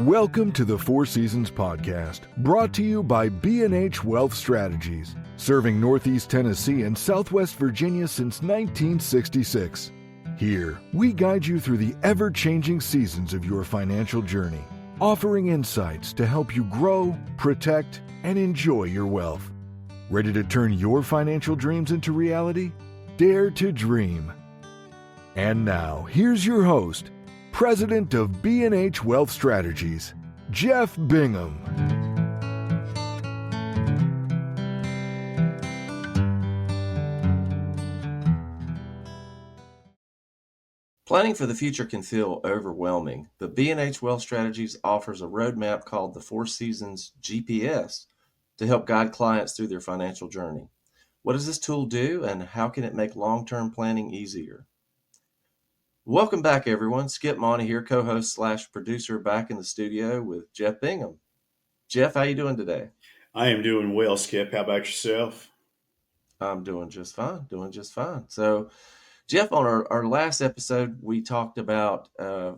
Welcome to the Four Seasons Podcast, brought to you by B&H Wealth Strategies, serving Northeast Tennessee and Southwest Virginia since 1966. Here, we guide you through the ever-changing seasons of your financial journey, offering insights to help you grow, protect, and enjoy your wealth. Ready to turn your financial dreams into reality? Dare to dream. And now, here's your host, President of B&H Wealth Strategies, Jeff Bingham. Planning for the future can feel overwhelming, but B&H Wealth Strategies offers a roadmap called the Four Seasons GPS to help guide clients through their financial journey. What does this tool do, and how can it make long-term planning easier? Welcome back, everyone. Skip Monty here, co-host / producer, back in the studio with Jeff Bingham. Jeff, how you doing today? I am doing well, Skip. How about yourself? I'm doing just fine, So, Jeff, on our last episode, we talked about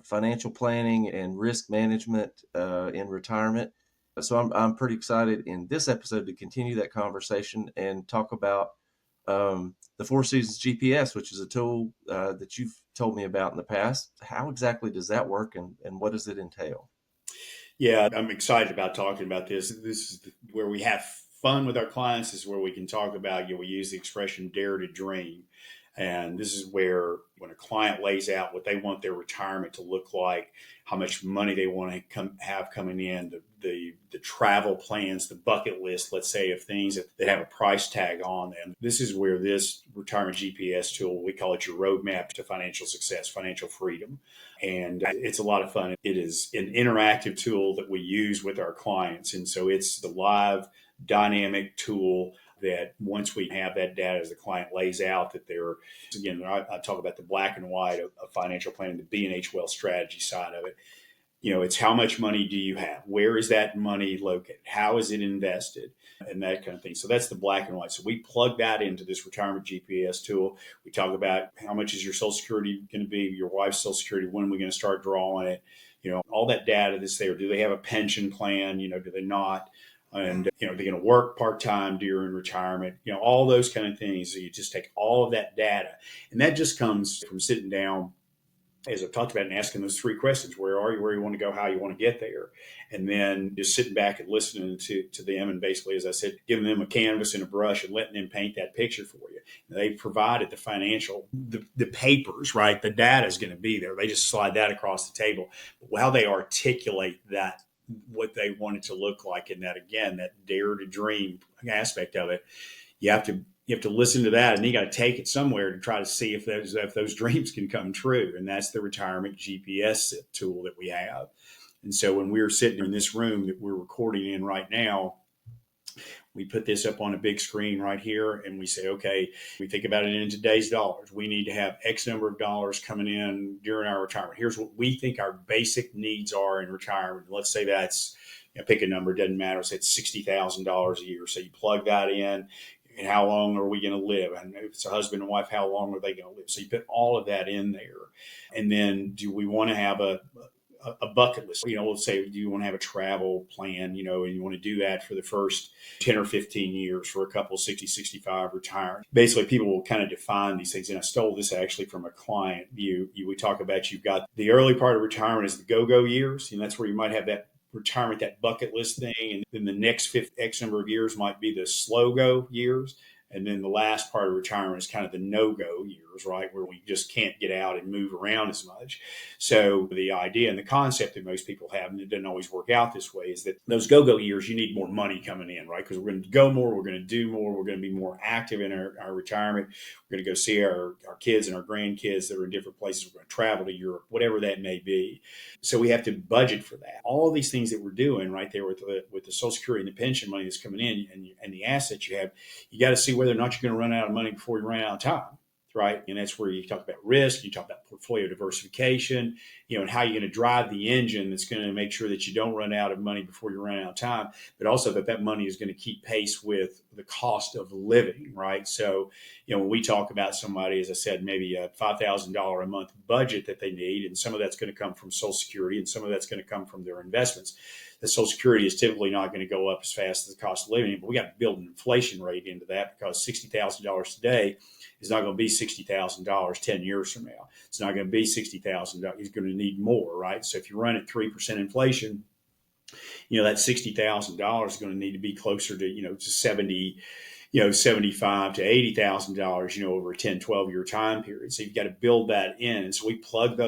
financial planning and risk management in retirement. So I'm pretty excited in this episode to continue that conversation and talk about the Four Seasons GPS, which is a tool that you've told me about in the past. How exactly does that work, and what does it entail? Yeah, I'm excited about talking about this. This is where we have fun with our clients. This is where we can talk about, we use the expression dare to dream. And this is where, when a client lays out what they want their retirement to look like, how much money they want to have coming in, the travel plans, the bucket list, let's say, of things that have a price tag on them. This is where this retirement GPS tool, we call it your roadmap to financial success, financial freedom. And it's a lot of fun. It is an interactive tool that we use with our clients. And so it's the live dynamic tool that once we have that data, as the client lays out, that they're, again, I talk about the black and white of financial planning, the B&H Wealth Strategy side of it. It's how much money do you have? Where is that money located? How is it invested? And that kind of thing. So that's the black and white. So we plug that into this retirement GPS tool. We talk about how much is your Social Security going to be, your wife's Social Security, when are we going to start drawing it? All that data that's there. Do they have a pension plan? Do they not? And, they're going to work part-time during retirement, all those kind of things. So you just take all of that data, and that just comes from sitting down, as I've talked about, and asking those three questions: where are you, where you want to go, how you want to get there, and then just sitting back and listening to them, and basically, as I said, giving them a canvas and a brush and letting them paint that picture for you. They provided the financial, the papers, right? The data is going to be there. They just slide that across the table. But how they articulate that, what they want it to look like, and that, again, that dare to dream aspect of it, you have to listen to that, and you got to take it somewhere to try to see if those dreams can come true. And that's the retirement GPS tool that we have. And so when we're sitting in this room that we're recording in right now, we put this up on a big screen right here, and we say, okay, we think about it in today's dollars. We need to have X number of dollars coming in during our retirement. Here's what we think our basic needs are in retirement. Let's say that's, pick a number, doesn't matter. Say it's $60,000 a year. So you plug that in, and how long are we going to live? And if it's a husband and wife, how long are they going to live? So you put all of that in there. And then, do we want to have a bucket list? Let's say, do you want to have a travel plan, and you want to do that for the first 10 or 15 years for a couple 60, 65 retiring. Basically, people will kind of define these things. And I stole this actually from a client. We talk about, you've got the early part of retirement is the go-go years, and that's where you might have that retirement, that bucket list thing. And then the next X number of years might be the slow go years. And then the last part of retirement is kind of the no-go years, right, where we just can't get out and move around as much. So the idea and the concept that most people have, and it doesn't always work out this way, is that those go-go years, you need more money coming in, right? Because we're going to go more, we're going to do more, we're going to be more active in our retirement. We're going to go see our kids and our grandkids that are in different places. We're going to travel to Europe, whatever that may be. So we have to budget for that. All of these things that we're doing right there with the Social Security and the pension money that's coming in, and the assets you have, you got to see whether or not you're going to run out of money before you run out of time, right? And that's where you talk about risk, you talk about portfolio diversification, and how you're going to drive the engine that's going to make sure that you don't run out of money before you run out of time, but also that money is going to keep pace with the cost of living, right? So, when we talk about somebody, as I said, maybe a $5,000 a month budget that they need, and some of that's going to come from Social Security and some of that's going to come from their investments. The Social Security is typically not going to go up as fast as the cost of living, but we got to build an inflation rate into that, because $60,000 today is not going to be $60,000 10 years from now. It's not going to be $60,000. He's going to need more, right? So if you run at 3% inflation, that $60,000 is going to need to be closer to, to 70, $75,000 to $80,000, over a 10, 12-year time period. So you've got to build that in. And so we plug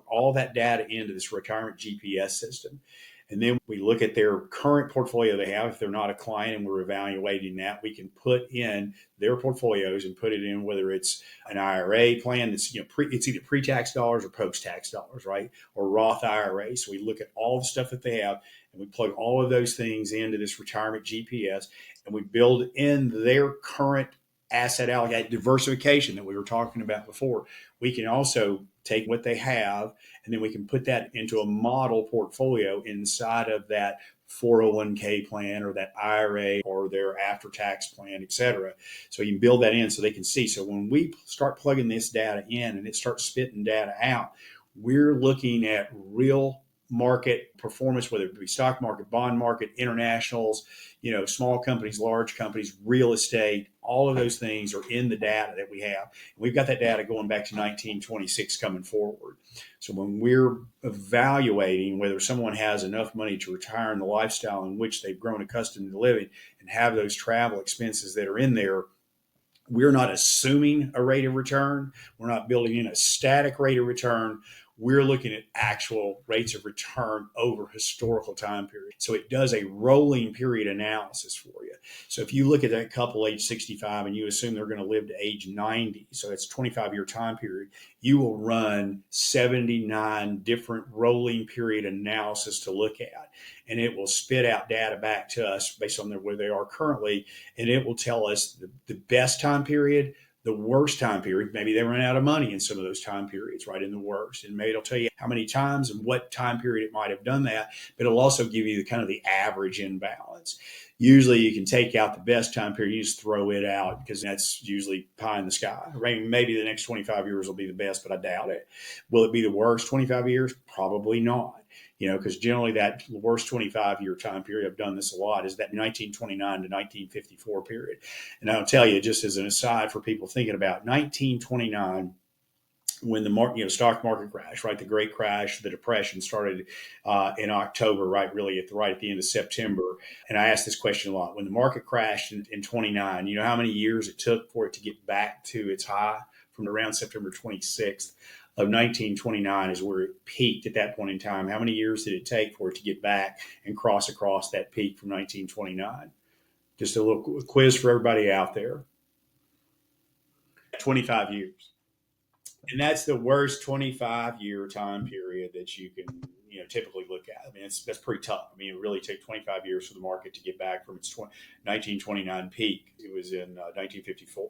all that data into this retirement GPS system. And then we look at their current portfolio they have. If they're not a client and we're evaluating that, we can put in their portfolios and put it in, whether it's an IRA plan that's, it's either pre-tax dollars or post-tax dollars, right? Or Roth IRA. So we look at all the stuff that they have and we plug all of those things into this retirement GPS, and we build in their current asset allocation diversification that we were talking about before. We can also take what they have, and then we can put that into a model portfolio inside of that 401k plan or that IRA or their after-tax plan, et cetera. So you can build that in so they can see. So when we start plugging this data in and it starts spitting data out, we're looking at real market performance, whether it be stock market, bond market, internationals, small companies, large companies, real estate, all of those things are in the data that we have. And we've got that data going back to 1926 coming forward. So when we're evaluating whether someone has enough money to retire in the lifestyle in which they've grown accustomed to living and have those travel expenses that are in there, we're not assuming a rate of return. We're not building in a static rate of return. We're looking at actual rates of return over historical time period. So it does a rolling period analysis for you. So if you look at that couple age 65 and you assume they're going to live to age 90, so it's a 25-year time period, you will run 79 different rolling period analysis to look at. And it will spit out data back to us based on where they are currently. And it will tell us the best time period, the worst time period. Maybe they ran out of money in some of those time periods, right, in the worst. And maybe it'll tell you how many times and what time period it might have done that. But it'll also give you the average imbalance. Usually you can take out the best time period, you just throw it out because that's usually pie in the sky. Maybe the next 25 years will be the best, but I doubt it. Will it be the worst 25 years? Probably not. Because generally that worst 25-year time period, I've done this a lot, is that 1929 to 1954 period. And I'll tell you, just as an aside for people thinking about 1929, when the stock market crash, right, the great crash, the depression started in October, right, really at the end of September. And I asked this question a lot. When the market crashed in 29, you know how many years it took for it to get back to its high? From around September 26th of 1929 is where it peaked at that point in time. How many years did it take for it to get back and cross across that peak from 1929? Just a little quiz for everybody out there. 25 years. And that's the worst 25-year time period that you can, typically look at. I mean, that's pretty tough. I mean, it really took 25 years for the market to get back from its 1929 peak. It was in 1954.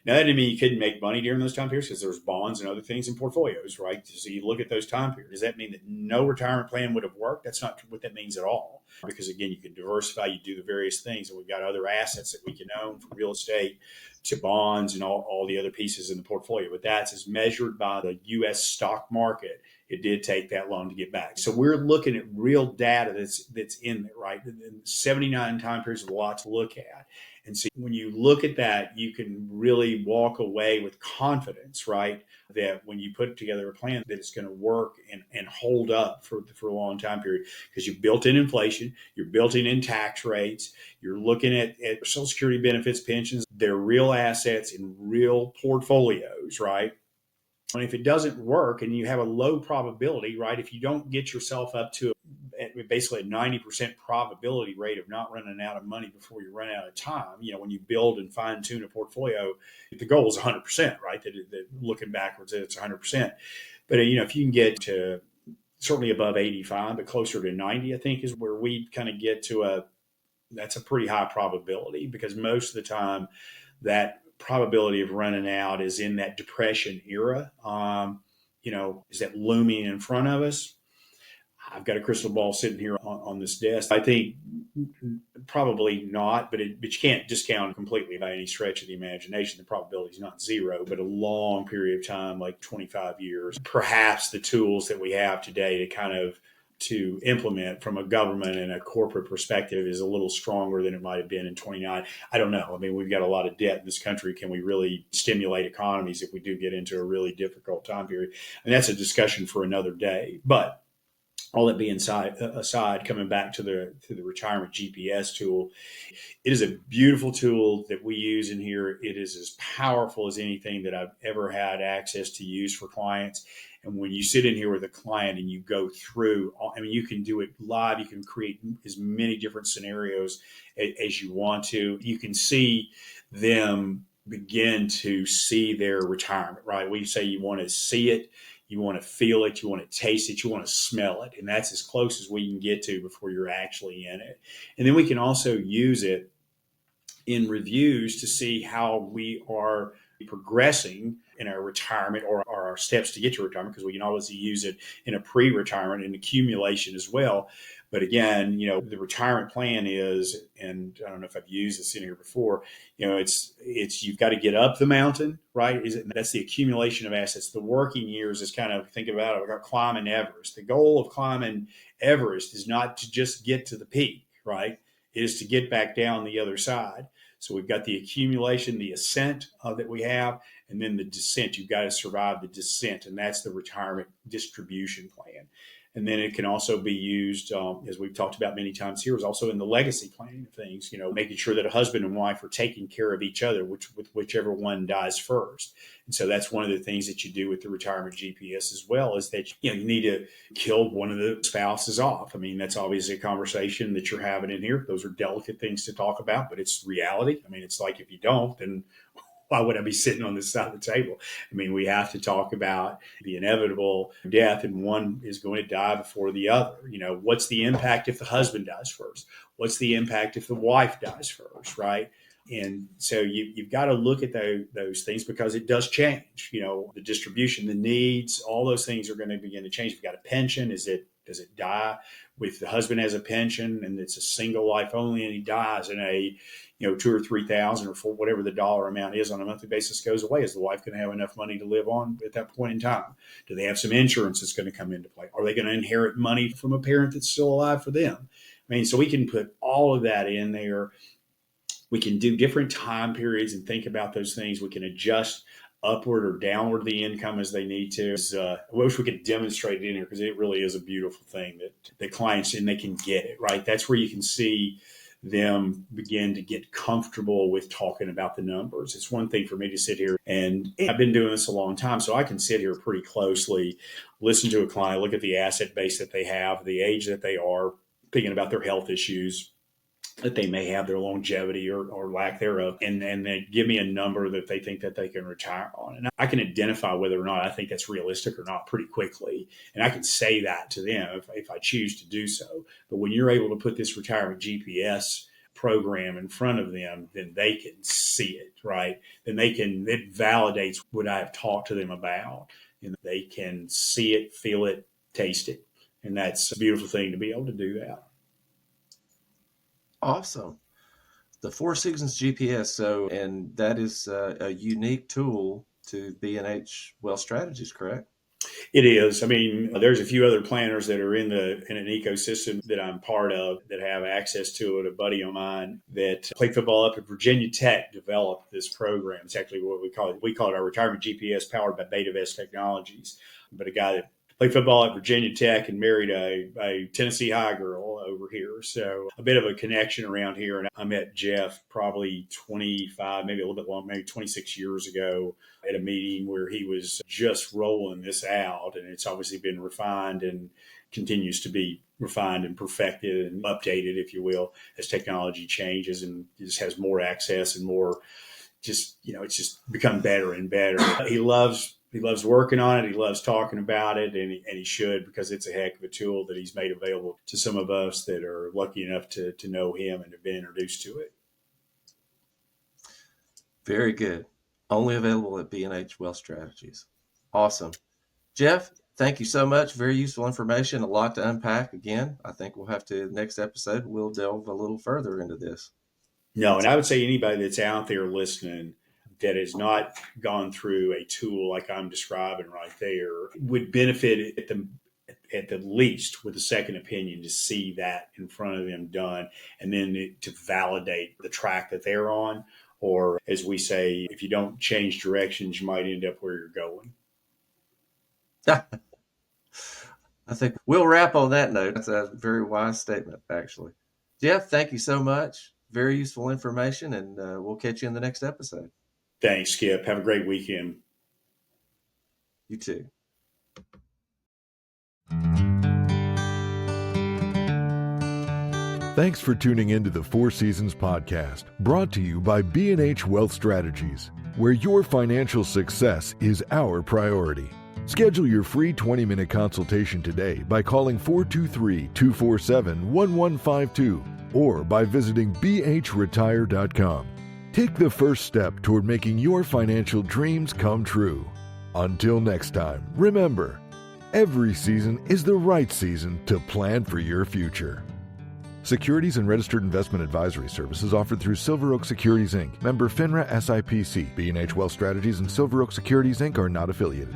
Now, that didn't mean you couldn't make money during those time periods, because there was bonds and other things in portfolios, right? So you look at those time periods. Does that mean that no retirement plan would have worked? That's not what that means at all. Because, again, you can diversify, you do the various things, and we've got other assets that we can own, from real estate to bonds and all the other pieces in the portfolio. But that's as measured by the U.S. stock market. It did take that long to get back. So we're looking at real data that's in there, right? And 79 time periods is a lot to look at. And so when you look at that, you can really walk away with confidence, right? That when you put together a plan, that it's going to work and hold up for a long time period, because you've built in inflation, you're built in tax rates, you're looking at Social Security benefits, pensions, they're real assets in real portfolios, right? And if it doesn't work and you have a low probability, right, if you don't get yourself up to basically a 90% probability rate of not running out of money before you run out of time, when you build and fine tune a portfolio, the goal is 100%, right? That looking backwards, it's 100%. But, if you can get to certainly above 85, but closer to 90, I think is where we kind of get to that's a pretty high probability, because most of the time that probability of running out is in that depression era. is that looming in front of us? I've got a crystal ball sitting here on this desk. I think probably not, but you can't discount completely by any stretch of the imagination. The probability is not zero, but a long period of time, like 25 years, perhaps the tools that we have today to implement from a government and a corporate perspective is a little stronger than it might have been in 29. I don't know. I mean, we've got a lot of debt in this country. Can we really stimulate economies if we do get into a really difficult time period? And that's a discussion for another day. But all that being aside, coming back to the retirement GPS tool, it is a beautiful tool that we use in here. It is as powerful as anything that I've ever had access to use for clients. And when you sit in here with a client and you go through, I mean, you can do it live. You can create as many different scenarios as you want to. You can see them begin to see their retirement, right? We say you want to see it. You want to feel it, you want to taste it, you want to smell it. And that's as close as we can get to before you're actually in it. And then we can also use it in reviews to see how we are progressing in our retirement or our steps to get to retirement, because we can always use it in a pre-retirement and accumulation as well. But again, the retirement plan is, and I don't know if I've used this in here before, it's you've got to get up the mountain, right? That's the accumulation of assets. The working years is kind of, think about it, like climbing Everest. The goal of climbing Everest is not to just get to the peak, right? It is to get back down the other side. So we've got the accumulation, the ascent that we have, and then the descent. You've got to survive the descent, and that's the retirement distribution plan. And then it can also be used, as we've talked about many times here, is also in the legacy planning of things, making sure that a husband and wife are taking care of each other, whichever one dies first. And so that's one of the things that you do with the retirement GPS as well, is that, you need to kill one of the spouses off. I mean, that's obviously a conversation that you're having in here. Those are delicate things to talk about, but it's reality. I mean, it's like, if you don't, then why would I be sitting on this side of the table? I mean, we have to talk about the inevitable death, and one is going to die before the other. What's the impact if the husband dies first? What's the impact if the wife dies first, right? And so you've got to look at those things, because it does change. The distribution, the needs, all those things are going to begin to change. If you've got a pension, does it die with the husband has a pension and it's a single life only, and he dies in a $2,000 or $3,000 or for whatever the dollar amount is on a monthly basis goes away? Is the wife going to have enough money to live on at that point in time? Do they have some insurance that's going to come into play? Are they going to inherit money from a parent that's still alive for them? I mean, so we can put all of that in there. We can do different time periods and think about those things. We can adjust upward or downward the income as they need to. I wish we could demonstrate it in here, because it really is a beautiful thing that the clients, and they can get it, right? That's where you can see them begin to get comfortable with talking about the numbers. It's one thing for me to sit here, and I've been doing this a long time, so I can sit here pretty closely, listen to a client, look at the asset base that they have, the age that they are, thinking about their health issues that they may have, their longevity or lack thereof, and they give me a number that they think that they can retire on. And I can identify whether or not I think that's realistic or not pretty quickly. And I can say that to them if I choose to do so. But when you're able to put this retirement GPS program in front of them, then they can see it, right? Then it validates what I have talked to them about. And they can see it, feel it, taste it. And that's a beautiful thing to be able to do that. Awesome. The Four Seasons GPS. So, and that is a unique tool to B&H Wealth Strategies, correct? It is. I mean, there's a few other planners that are in an ecosystem that I'm part of that have access to it. A buddy of mine that played football up at Virginia Tech developed this program. It's actually what we call it. We call it our retirement GPS, powered by BetaVest Technologies. But a guy that played football at Virginia Tech and married a Tennessee High girl over here. So a bit of a connection around here. And I met Jeff probably 25, maybe a little bit long, maybe 26 years ago at a meeting where he was just rolling this out. And it's obviously been refined and continues to be refined and perfected and updated, if you will, as technology changes and just has more access and more it's just become better and better. He loves working on it. He loves talking about it, and he should, because it's a heck of a tool that he's made available to some of us that are lucky enough to know him and have been introduced to it. Very good. Only available at B&H Wealth Strategies. Awesome. Jeff, thank you so much. Very useful information, a lot to unpack. Again, I think we'll have to, next episode, we'll delve a little further into this. No, and I would say anybody that's out there listening that has not gone through a tool like I'm describing right there would benefit at the least with a second opinion to see that in front of them done, and then to validate the track that they're on. Or as we say, if you don't change directions, you might end up where you're going. I think we'll wrap on that note. That's a very wise statement, actually. Jeff, thank you so much. Very useful information, and we'll catch you in the next episode. Thanks, Skip. Have a great weekend. You too. Thanks for tuning into the Four Seasons podcast, brought to you by B&H Wealth Strategies, where your financial success is our priority. Schedule your free 20-minute consultation today by calling 423-247-1152 or by visiting bhretire.com. Take the first step toward making your financial dreams come true. Until next time, remember, every season is the right season to plan for your future. Securities and registered investment advisory services offered through Silver Oak Securities, Inc., member FINRA SIPC. B&H Wealth Strategies and Silver Oak Securities, Inc. are not affiliated.